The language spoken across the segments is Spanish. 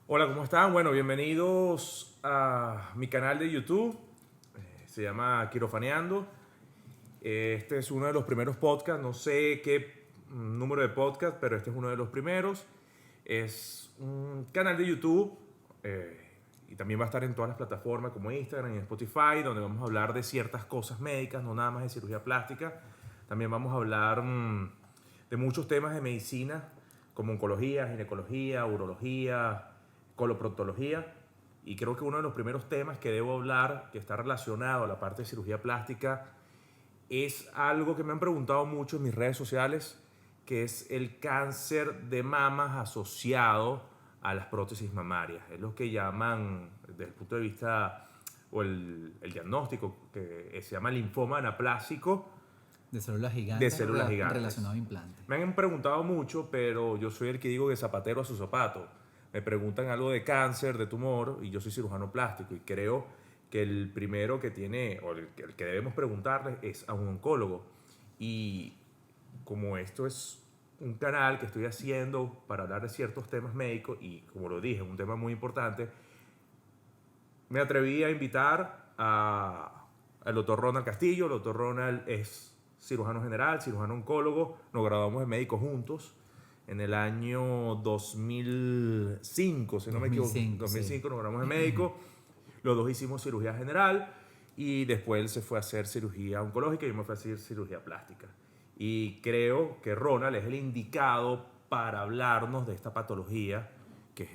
Hola, ¿cómo están? Bueno, bienvenidos a mi canal de YouTube. Se llama Quirofaneando. Este es uno de los primeros podcasts, no sé qué número de podcast, pero este es uno de los primeros. Es un canal de YouTube y también va a estar en todas las plataformas como Instagram y Spotify, donde vamos a hablar de ciertas cosas médicas, no nada más de cirugía plástica. También vamos a hablar de muchos temas de medicina, como oncología, ginecología, urología, coloproctología. Y creo que uno de los primeros temas que debo hablar, que está relacionado a la parte de cirugía plástica, es algo que me han preguntado mucho en mis redes sociales, que es el cáncer de mamas asociado a las prótesis mamarias. Es lo que llaman, desde el punto de vista, o el diagnóstico, que se llama linfoma anaplásico De células de gigantes células gigantes. relacionado a implantes. Me han preguntado mucho, pero yo soy el que digo de zapatero a su zapato. Me preguntan algo de cáncer, de tumor, y yo soy cirujano plástico y creo que el primero que tiene, o el que debemos preguntarle es a un oncólogo. Y como esto es un canal que estoy haciendo para hablar de ciertos temas médicos, y como lo dije, es un tema muy importante, me atreví a invitar al doctor Ronald Castillo. El doctor Ronald es cirujano general, cirujano oncólogo. Nos graduamos de médicos juntos en el año 2005, si no me equivoco. 2005, sí. 2005 nos graduamos de médicos. Los dos hicimos cirugía general y después él se fue a hacer cirugía oncológica y yo me fui a hacer cirugía plástica. Y creo que Ronald es el indicado para hablarnos de esta patología, que es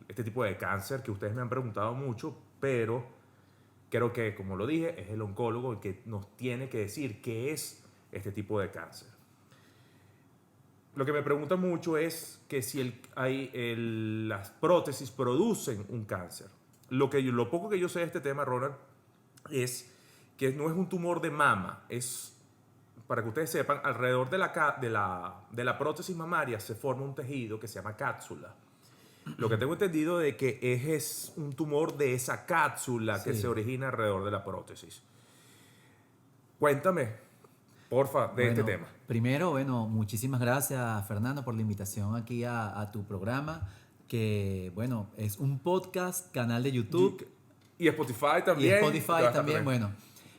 este tipo de cáncer que ustedes me han preguntado mucho, pero creo que, como lo dije, es el oncólogo el que nos tiene que decir qué es este tipo de cáncer. Lo que me preguntan mucho es que si las prótesis producen un cáncer. Lo poco que yo sé de este tema, Ronald, es que no es un tumor de mama, es, para que ustedes sepan, alrededor de la prótesis mamaria se forma un tejido que se llama cápsula. Lo que tengo entendido de que es un tumor de esa cápsula que se Sí. origina alrededor de la prótesis. Cuéntame, porfa, de este Bueno, tema. primero, muchísimas gracias, Fernando, por la invitación aquí a tu programa, que, bueno, es un podcast, canal de YouTube Y Spotify y también, que va Spotify a estar también. también. Bueno,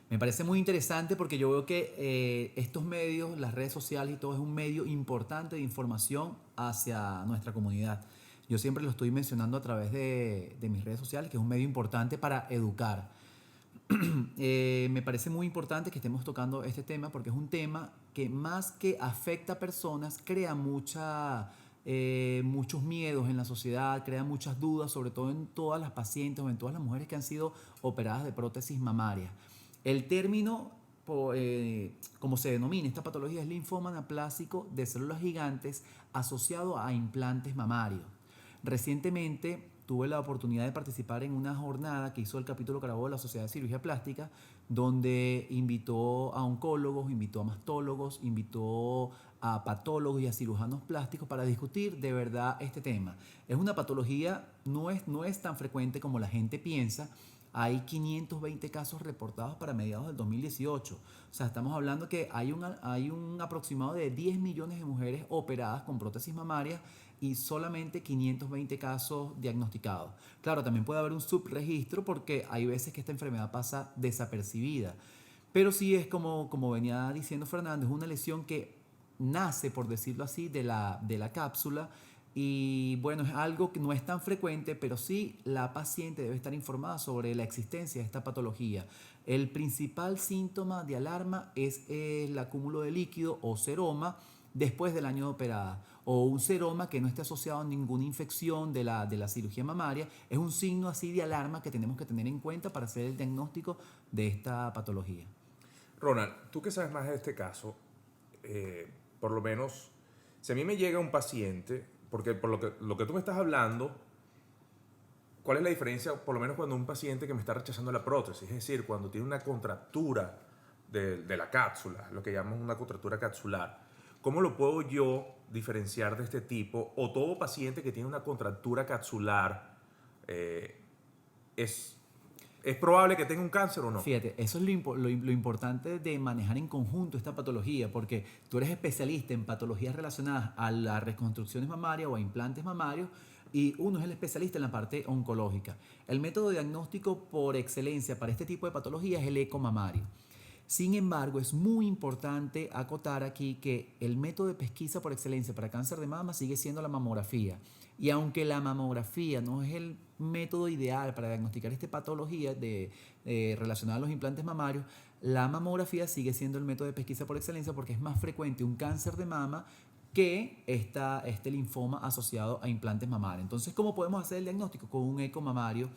me parece muy interesante porque yo veo que estos medios, las redes sociales y todo es un medio importante de información hacia nuestra comunidad. Yo siempre lo estoy mencionando a través de mis redes sociales, que es un medio importante para educar. Me parece muy importante que estemos tocando este tema porque es un tema que más que afecta a personas, crea muchos miedos en la sociedad, crea muchas dudas, sobre todo en todas las pacientes o en todas las mujeres que han sido operadas de prótesis mamarias. El término, como se denomina esta patología, es linfoma anaplásico de células gigantes asociado a implantes mamarios. Recientemente tuve la oportunidad de participar en una jornada que hizo el capítulo Carabobo de la Sociedad de Cirugía Plástica, donde invitó a oncólogos, invitó a mastólogos, invitó a patólogos y a cirujanos plásticos para discutir de verdad este tema. Es una patología, no es tan frecuente como la gente piensa. Hay 520 casos reportados para mediados del 2018. O sea, estamos hablando que hay un aproximado de 10 millones de mujeres operadas con prótesis mamarias y solamente 520 casos diagnosticados. Claro, también puede haber un subregistro porque hay veces que esta enfermedad pasa desapercibida. Pero sí es como venía diciendo Fernando, es una lesión que nace, por decirlo así, de la cápsula. Y bueno, es algo que no es tan frecuente, pero sí la paciente debe estar informada sobre la existencia de esta patología. El principal síntoma de alarma es el acúmulo de líquido o seroma después del año de operada, o un seroma que no esté asociado a ninguna infección de la cirugía mamaria. Es un signo así de alarma que tenemos que tener en cuenta para hacer el diagnóstico de esta patología. Ronald, tú que sabes más de este caso, eh, por lo menos, si a mí me llega un paciente, porque por lo que tú me estás hablando, ¿cuál es la diferencia, por lo menos cuando un paciente que me está rechazando la prótesis, es decir, cuando tiene una contractura de la cápsula, lo que llamamos una contractura capsular? ¿Cómo lo puedo yo diferenciar de este tipo? O todo paciente que tiene una contractura capsular, eh, es, ¿es probable que tenga un cáncer o no? Fíjate, eso es lo importante de manejar en conjunto esta patología, porque tú eres especialista en patologías relacionadas a las reconstrucciones mamarias o a implantes mamarios, y uno es el especialista en la parte oncológica. El método diagnóstico por excelencia para este tipo de patología es el eco mamario. Sin embargo, es muy importante acotar aquí que el método de pesquisa por excelencia para cáncer de mama sigue siendo la mamografía. Y aunque la mamografía no es el método ideal para diagnosticar esta patología relacionada a los implantes mamarios, la mamografía sigue siendo el método de pesquisa por excelencia porque es más frecuente un cáncer de mama que este linfoma asociado a implantes mamarios. Entonces, ¿cómo podemos hacer el diagnóstico? Con un eco mamario.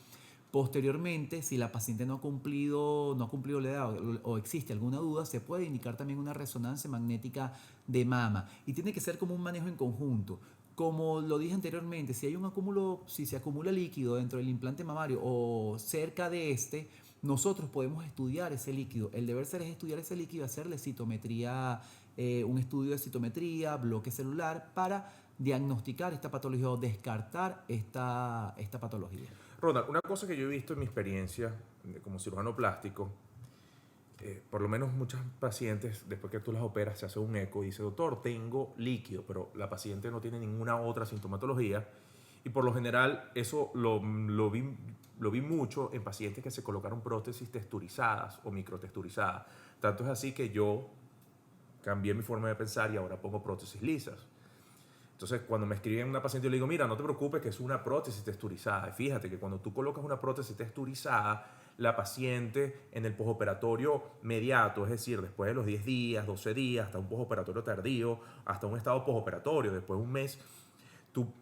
Posteriormente, si la paciente no ha cumplido la edad o existe alguna duda, se puede indicar también una resonancia magnética de mama. Y tiene que ser como un manejo en conjunto. Como lo dije anteriormente, si se acumula líquido dentro del implante mamario o cerca de este, nosotros podemos estudiar ese líquido. El deber ser es estudiar ese líquido, hacerle citometría, un estudio de citometría, bloque celular, para diagnosticar esta patología o descartar esta patología. Ronald, una cosa que yo he visto en mi experiencia como cirujano plástico, por lo menos muchas pacientes, después que tú las operas, se hace un eco y dice, doctor, tengo líquido, pero la paciente no tiene ninguna otra sintomatología. Y por lo general eso lo vi mucho en pacientes que se colocaron prótesis texturizadas o microtexturizadas. Tanto es así que yo cambié mi forma de pensar y ahora pongo prótesis lisas. Entonces, cuando me escriben una paciente, yo le digo, mira, no te preocupes que es una prótesis texturizada. Y fíjate que cuando tú colocas una prótesis texturizada, la paciente en el postoperatorio inmediato, es decir, después de los 10 días, 12 días, hasta un postoperatorio tardío, hasta un estado postoperatorio, después de un mes, tú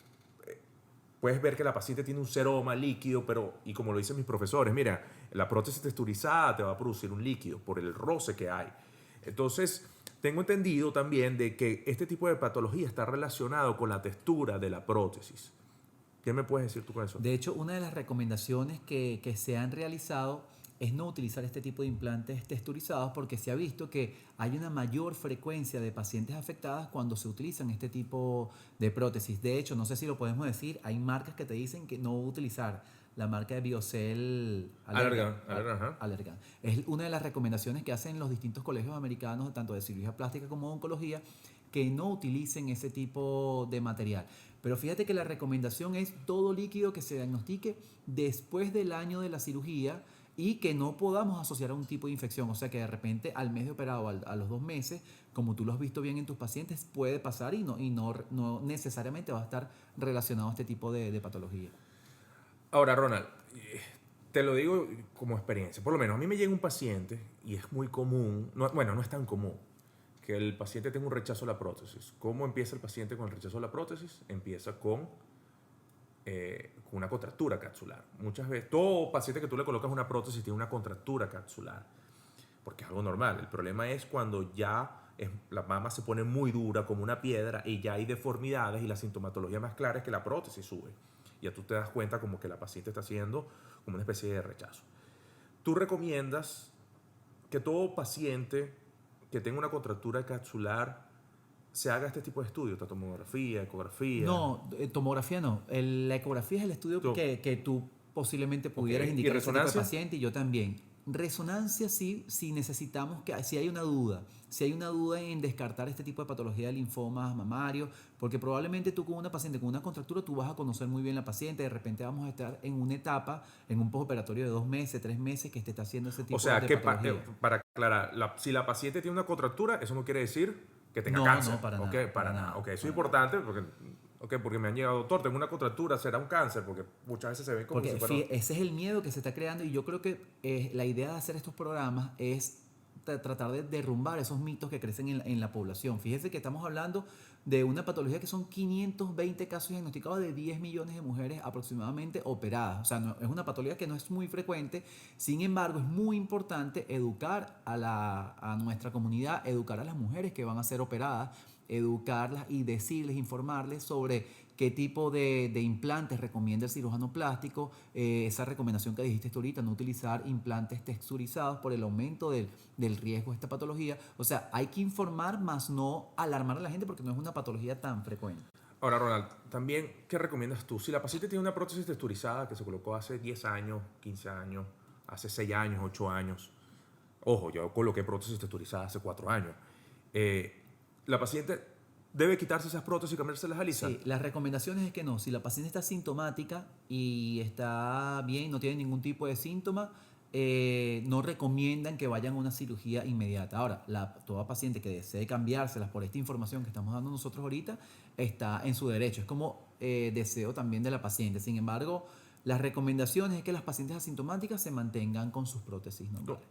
puedes ver que la paciente tiene un seroma líquido, y como lo dicen mis profesores, mira, la prótesis texturizada te va a producir un líquido por el roce que hay. Entonces, tengo entendido también de que este tipo de patología está relacionado con la textura de la prótesis. ¿Qué me puedes decir tú con eso? De hecho, una de las recomendaciones que se han realizado es no utilizar este tipo de implantes texturizados porque se ha visto que hay una mayor frecuencia de pacientes afectadas cuando se utilizan este tipo de prótesis. De hecho, no sé si lo podemos decir, hay marcas que te dicen que no utilizar la marca de Biocell Allergan. Es una de las recomendaciones que hacen los distintos colegios americanos, tanto de cirugía plástica como de oncología, que no utilicen ese tipo de material. Pero fíjate que la recomendación es todo líquido que se diagnostique después del año de la cirugía y que no podamos asociar a un tipo de infección. O sea que de repente al mes de operado, a los 2 meses, como tú lo has visto bien en tus pacientes, puede pasar y no necesariamente va a estar relacionado a este tipo de patología. Ahora, Ronald, te lo digo como experiencia. Por lo menos a mí me llega un paciente y es muy común, no es tan común, que el paciente tenga un rechazo a la prótesis. ¿Cómo empieza el paciente con el rechazo a la prótesis? Empieza con una contractura capsular. Muchas veces, todo paciente que tú le colocas una prótesis tiene una contractura capsular, porque es algo normal. El problema es cuando la mama se pone muy dura como una piedra y ya hay deformidades y la sintomatología más clara es que la prótesis sube. Ya tú te das cuenta como que la paciente está haciendo como una especie de rechazo. ¿Tú recomiendas que todo paciente que tenga una contractura capsular se haga este tipo de estudios? Tomografía, ecografía. No, tomografía no. La ecografía es el estudio que tú posiblemente pudieras indicar a ese tipo de paciente y yo también. Resonancia sí, si necesitamos si hay una duda. Si hay una duda en descartar este tipo de patología de linfomas mamarios, porque probablemente tú con una paciente con una contractura tú vas a conocer muy bien la paciente, de repente vamos a estar en una etapa, en un postoperatorio de 2 meses, 3 meses que esté haciendo ese tipo de patología. Para aclarar, si la paciente tiene una contractura, eso no quiere decir que tenga cáncer. No, para nada. Okay, eso es importante porque me han llegado, doctor, tengo una contractura, será un cáncer, porque muchas veces se ven como si fuera... Ese es el miedo que se está creando y yo creo que la idea de hacer estos programas es tratar de derrumbar esos mitos que crecen en la población. Fíjese que estamos hablando de una patología que son 520 casos diagnosticados de 10 millones de mujeres aproximadamente operadas. O sea, es una patología que no es muy frecuente. Sin embargo, es muy importante educar a nuestra comunidad, educar a las mujeres que van a ser operadas, educarlas y decirles, informarles sobre qué tipo de implantes recomienda el cirujano plástico, esa recomendación que dijiste tú ahorita, no utilizar implantes texturizados por el aumento del riesgo de esta patología. O sea, hay que informar, más no alarmar a la gente porque no es una patología tan frecuente. Ahora, Ronald, también, ¿qué recomiendas tú? Si la paciente tiene una prótesis texturizada que se colocó hace 10 años, 15 años, hace 6 años, 8 años, ojo, yo coloqué prótesis texturizada hace 4 años, la paciente debe quitarse esas prótesis y cambiárselas a lisas. Sí, las recomendaciones es que no. Si la paciente está sintomática y está bien, no tiene ningún tipo de síntoma, no recomiendan que vayan a una cirugía inmediata. Ahora, toda paciente que desee cambiárselas por esta información que estamos dando nosotros ahorita está en su derecho. Es como deseo también de la paciente. Sin embargo, las recomendaciones es que las pacientes asintomáticas se mantengan con sus prótesis normales.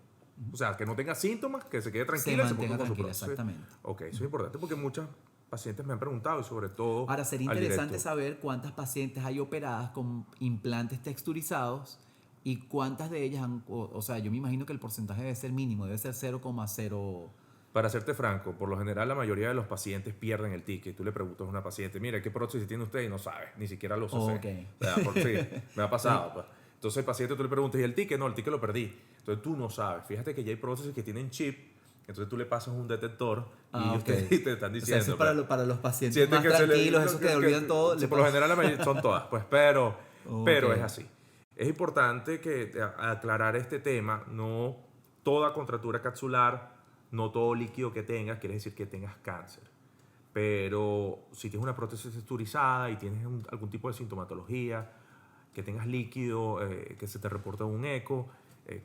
O sea, que no tenga síntomas, que se quede Se tranquila y se mantenga ponga con su tranquila, prótesis. exactamente. Ok, eso es importante porque muchas pacientes me han preguntado y sobre todo Ahora, sería al interesante directo. saber cuántas pacientes hay operadas con implantes texturizados y cuántas de ellas han, o sea, yo me imagino que el porcentaje debe ser mínimo, debe ser 0,0. Para serte franco, por lo general la mayoría de los pacientes pierden el ticket. Tú le preguntas a una paciente, mira, ¿qué prótesis tiene usted? Y no sabe, ni siquiera lo sé. Ok. O sea, sí, me ha pasado. Pues. Entonces el paciente tú le preguntas, ¿y el ticket? No, el ticket lo perdí. Entonces tú no sabes. Fíjate que ya hay prótesis que tienen chip, entonces tú le pasas un detector y Ah, ellos ok. te están O sea, diciendo. eso es para, pues. para los pacientes Sienten más que se le- tranquilos, esos que olvidan todo. Por lo general la mayoría son todas, pues, pero Ok. es así. Es importante que aclarar este tema. No toda contractura capsular, no todo líquido que tengas quiere decir que tengas cáncer. Pero si tienes una prótesis texturizada y tienes algún tipo de sintomatología, que tengas líquido, que se te reporta un eco,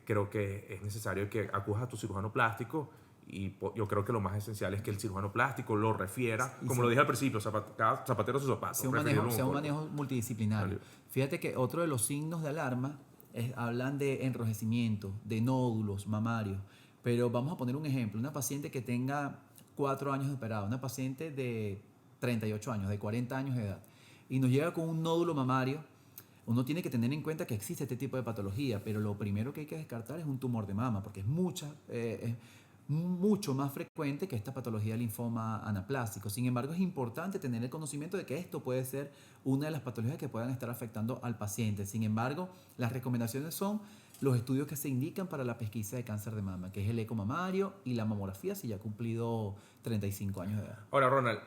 creo que es necesario que acudas a tu cirujano plástico. Y yo creo que lo más esencial es que el cirujano plástico lo refiera, Y como sí. lo dije al principio, cada zapatero a su zapato. Sea un referirlo manejo, sea un poco. manejo multidisciplinario. Vale. Fíjate que otro de los signos de alarma hablan de enrojecimiento, de nódulos mamarios. Pero vamos a poner un ejemplo. Una paciente que tenga 4 años de operado, una paciente de 38 años, de 40 años de edad, y nos llega con un nódulo mamario, uno tiene que tener en cuenta que existe este tipo de patología, pero lo primero que hay que descartar es un tumor de mama, porque es mucho más frecuente que esta patología de linfoma anaplásico. Sin embargo, es importante tener el conocimiento de que esto puede ser una de las patologías que puedan estar afectando al paciente. Sin embargo, las recomendaciones son los estudios que se indican para la pesquisa de cáncer de mama, que es el eco mamario y la mamografía si ya ha cumplido 35 años de edad. Ahora, Ronald,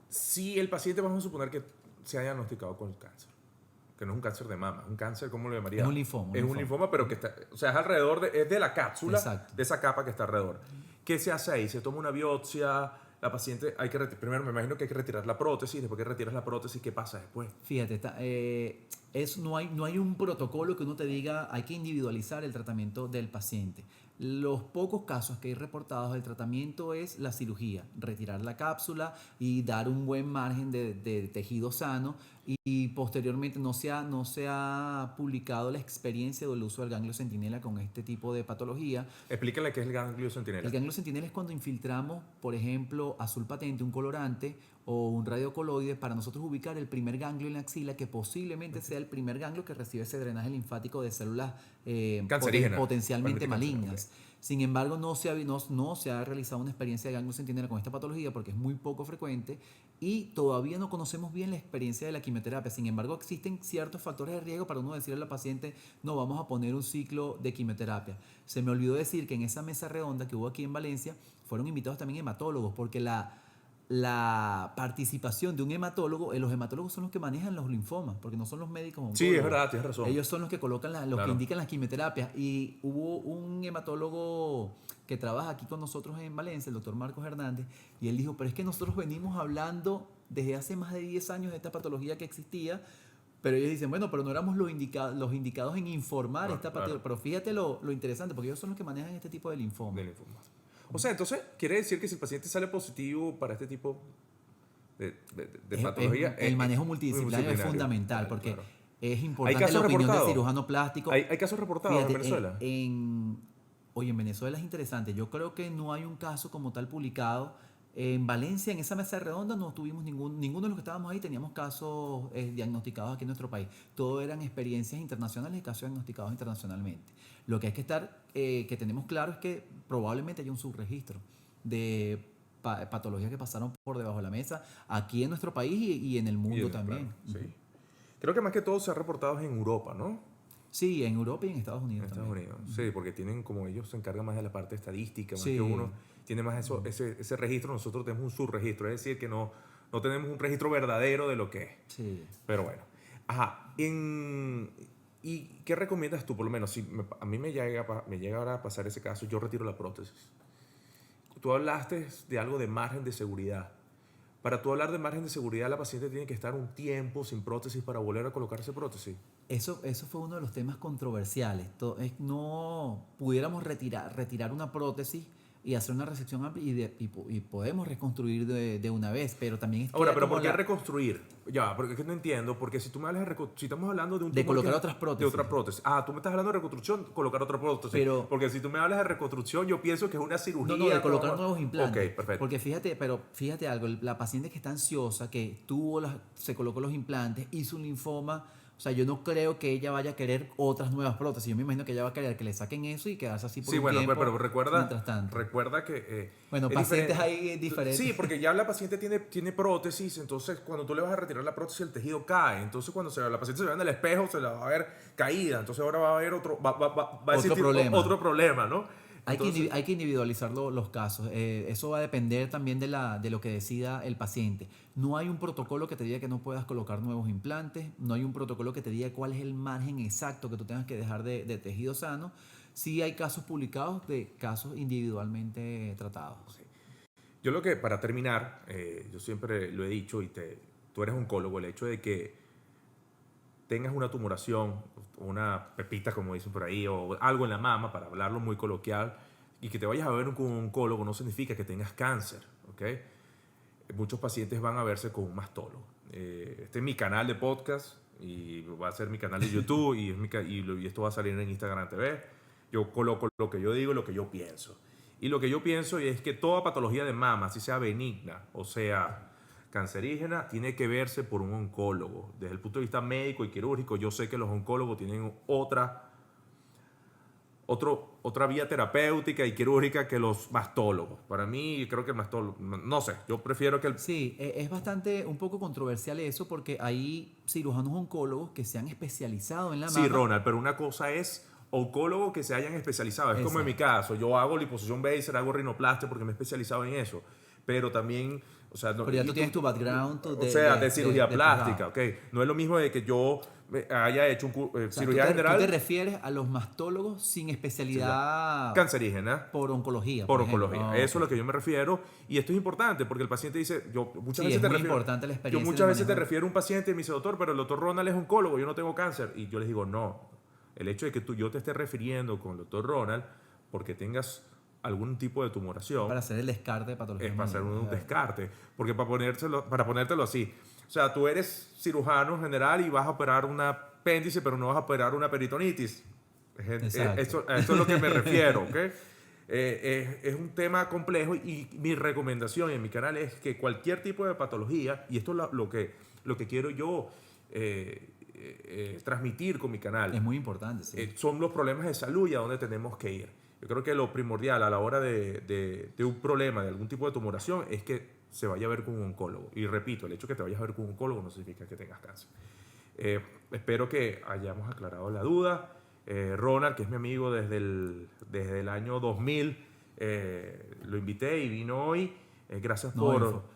si el paciente, vamos a suponer que se haya diagnosticado con cáncer, que no es un cáncer de mama, es un cáncer, ¿cómo lo llamaría? Es un linfoma. Es un linfoma, pero que está, o sea, es alrededor es de la cápsula, Exacto. de esa capa que está alrededor. ¿Qué se hace ahí? Se toma una biopsia, la paciente, primero me imagino que hay que retirar la prótesis, después que retiras la prótesis, ¿qué pasa después? Fíjate, no hay un protocolo que uno te diga hay que individualizar el tratamiento del paciente. Los pocos casos que hay reportados, el tratamiento es la cirugía, retirar la cápsula y dar un buen margen de tejido sano y posteriormente no se ha publicado la experiencia del uso del ganglio centinela con este tipo de patología. Explícale qué es el ganglio centinela. El ganglio centinela es cuando infiltramos, por ejemplo, azul patente, un colorante o un radiocoloide para nosotros ubicar el primer ganglio en la axila que posiblemente sea el primer ganglio que recibe ese drenaje linfático de células Cancerígenas. potencialmente Cancerígenas, malignas. ok. Sin embargo, no se ha realizado una experiencia de ganglio centinela con esta patología porque es muy poco frecuente y todavía no conocemos bien la experiencia de la quimioterapia. Sin embargo, existen ciertos factores de riesgo para uno decirle al paciente, no, vamos a poner un ciclo de quimioterapia. Se me olvidó decir que en esa mesa redonda que hubo aquí en Valencia fueron invitados también hematólogos porque la participación de un hematólogo, los hematólogos son los que manejan los linfomas, porque no son los médicos oncólogos. Sí, es verdad, tienes razón. Ellos son los que colocan, los Claro. que indican las quimioterapias. Y hubo un hematólogo que trabaja aquí con nosotros en Valencia, el doctor Marcos Hernández, y él dijo, pero es que nosotros venimos hablando desde hace más de 10 años de esta patología que existía, pero ellos dicen, bueno, pero no éramos los indicados en informar esta patología. Claro. Pero fíjate lo interesante, porque ellos son los que manejan este tipo de linfoma. Del linfoma. O sea, entonces, quiere decir que si el paciente sale positivo para este tipo de patología... El manejo multidisciplinario es fundamental, Claro, porque claro. es ¿Hay importante casos la opinión del reportados? cirujano plástico. ¿Hay casos reportados Fíjate, en Venezuela? Oye, en Venezuela es interesante. Yo creo que no hay un caso como tal publicado. En Valencia, en esa mesa redonda, no tuvimos ninguno de los que estábamos ahí teníamos casos diagnosticados aquí en nuestro país. Todo eran experiencias internacionales y casos diagnosticados internacionalmente. Lo que hay que que tenemos claro es que probablemente haya un subregistro de patologías que pasaron por debajo de la mesa aquí en nuestro país y en el mundo también. Claro, sí. Creo que más que todo se ha reportado en Europa, ¿no? Sí, en Europa y en Estados En Unidos Estados también. Unidos. Sí, porque tienen, como ellos se encargan más de la parte estadística, más Sí. que uno tiene más ese registro, nosotros tenemos un subregistro, es decir, que no tenemos un registro verdadero de lo que es. Sí. Pero bueno. Ajá. ¿Y qué recomiendas tú, por lo menos? Si a mí me llega ahora a pasar ese caso, yo retiro la prótesis. Tú hablaste de algo de margen de seguridad. para tú hablar de margen de seguridad, la paciente tiene que estar un tiempo sin prótesis para volver a colocarse prótesis. Eso fue uno de los temas controversiales. No pudiéramos retirar una prótesis y hacer una resección amplia y podemos reconstruir de una vez, pero también Ahora, pero ¿por qué reconstruir? Ya, porque es que no entiendo, porque si tú me hablas si estamos hablando de un de tumor colocar otras prótesis. de otra prótesis. Ah, tú me estás hablando de reconstrucción, colocar otra prótesis. Pero, porque si tú me hablas de reconstrucción, yo pienso que es una cirugía. No, de colocar nuevos implantes. Ok, perfecto. Porque fíjate algo, la paciente que está ansiosa, que se colocó los implantes, hizo un linfoma. O sea, yo no creo que ella vaya a querer otras nuevas prótesis. Yo me imagino que ella va a querer que le saquen eso y quedarse así por un tiempo. Pero mientras tanto. recuerda que... Bueno, pacientes ahí diferentes. Sí, porque ya la paciente tiene prótesis, entonces cuando tú le vas a retirar la prótesis, el tejido cae. Entonces cuando la paciente se ve en el espejo, se la va a ver caída. Entonces ahora va a haber va a existir otro problema, ¿no? Hay que individualizar los casos. Eso va a depender también de lo que decida el paciente. No hay un protocolo que te diga que no puedas colocar nuevos implantes. No hay un protocolo que te diga cuál es el margen exacto que tú tengas que dejar de tejido sano. Sí hay casos publicados de casos individualmente tratados. Sí. Yo lo que, para terminar, yo siempre lo he dicho y tú eres oncólogo, el hecho de que tengas una tumoración, una pepita como dicen por ahí, o algo en la mama, para hablarlo muy coloquial, y que te vayas a ver con un oncólogo no significa que tengas cáncer, ¿ok? Muchos pacientes van a verse con un mastólogo. Este es mi canal de podcast y va a ser mi canal de YouTube y esto va a salir en Instagram TV. Yo coloco lo que yo digo, lo que yo pienso. Y lo que yo pienso es que toda patología de mama, si sea benigna o sea cancerígena, tiene que verse por un oncólogo. Desde el punto de vista médico y quirúrgico, yo sé que los oncólogos tienen otra vía terapéutica y quirúrgica que los mastólogos. Para mí, creo que el mastólogo, no sé, yo prefiero que Sí, es un poco controversial eso porque hay cirujanos oncólogos que se han especializado en la mama. Sí, Ronald, pero una cosa es oncólogos que se hayan especializado. Es como en mi caso, yo hago liposucción Basal, hago rinoplastia porque me he especializado en eso. Pero también, o sea... Pero ya tú tienes tu background de cirugía plástica, ¿ok? No es lo mismo de que yo haya hecho cirugía general... ¿Tú te refieres a los mastólogos sin especialidad... cancerígena? Por oncología, por oncología. Eso es a lo que yo me refiero. Y esto es importante porque el paciente dice... Muchas veces te refiero a un paciente y me dice, doctor, pero el doctor Ronald es oncólogo, yo no tengo cáncer. Y yo les digo, no. El hecho de que yo te esté refiriendo con el doctor Ronald porque tengas algún tipo de tumoración. Para hacer el descarte de patología. Es para hacer un descarte. Porque para ponértelo así. O sea, tú eres cirujano general y vas a operar un apéndice, pero no vas a operar una peritonitis. Eso es lo que me refiero, ¿ok? Es un tema complejo y mi recomendación en mi canal es que cualquier tipo de patología, y esto es lo que quiero yo transmitir con mi canal. Es muy importante, sí. Son los problemas de salud y a dónde tenemos que ir. Yo creo que lo primordial a la hora de un problema, de algún tipo de tumoración, es que se vaya a ver con un oncólogo. Y repito, el hecho de que te vayas a ver con un oncólogo no significa que tengas cáncer. Espero que hayamos aclarado la duda. Ronald, que es mi amigo desde el año 2000, lo invité y vino hoy. Gracias por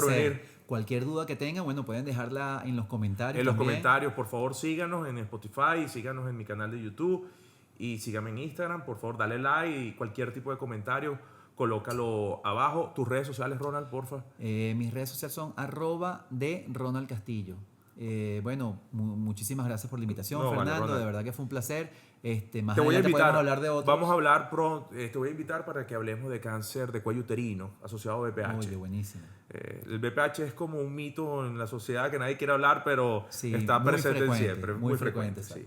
venir. Cualquier duda que tengan, bueno, pueden dejarla en los comentarios. En los comentarios, por favor, síganos en Spotify, síganos en mi canal de YouTube y síganme en Instagram. Por favor, dale like y cualquier tipo de comentario, colócalo abajo. Tus redes sociales, Ronald, porfa. Mis redes sociales son @de_Ronald_Castillo. Bueno, muchísimas gracias por la invitación, Fernando. Vale, de verdad que fue un placer. Más te voy a invitar, podemos hablar de otros. Vamos a hablar pronto. Te voy a invitar para que hablemos de cáncer de cuello uterino asociado a BPH. Oye, buenísimo. El BPH es como un mito en la sociedad que nadie quiere hablar, pero sí, está presente siempre. Muy frecuente. Sí.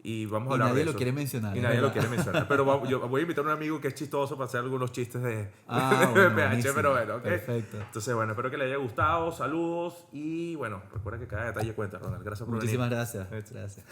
Y vamos a hablar de eso. Y nadie lo quiere mencionar. Y nadie lo quiere mencionar. Pero yo voy a invitar a un amigo que es chistoso para hacer algunos chistes de bueno, BPH. Buenísimo. Pero bueno, ¿ok? Perfecto. Entonces, bueno, espero que les haya gustado. Saludos. Y bueno, recuerda que cada detalle cuenta, Ronald. Gracias por venir. Muchísimas gracias. Gracias.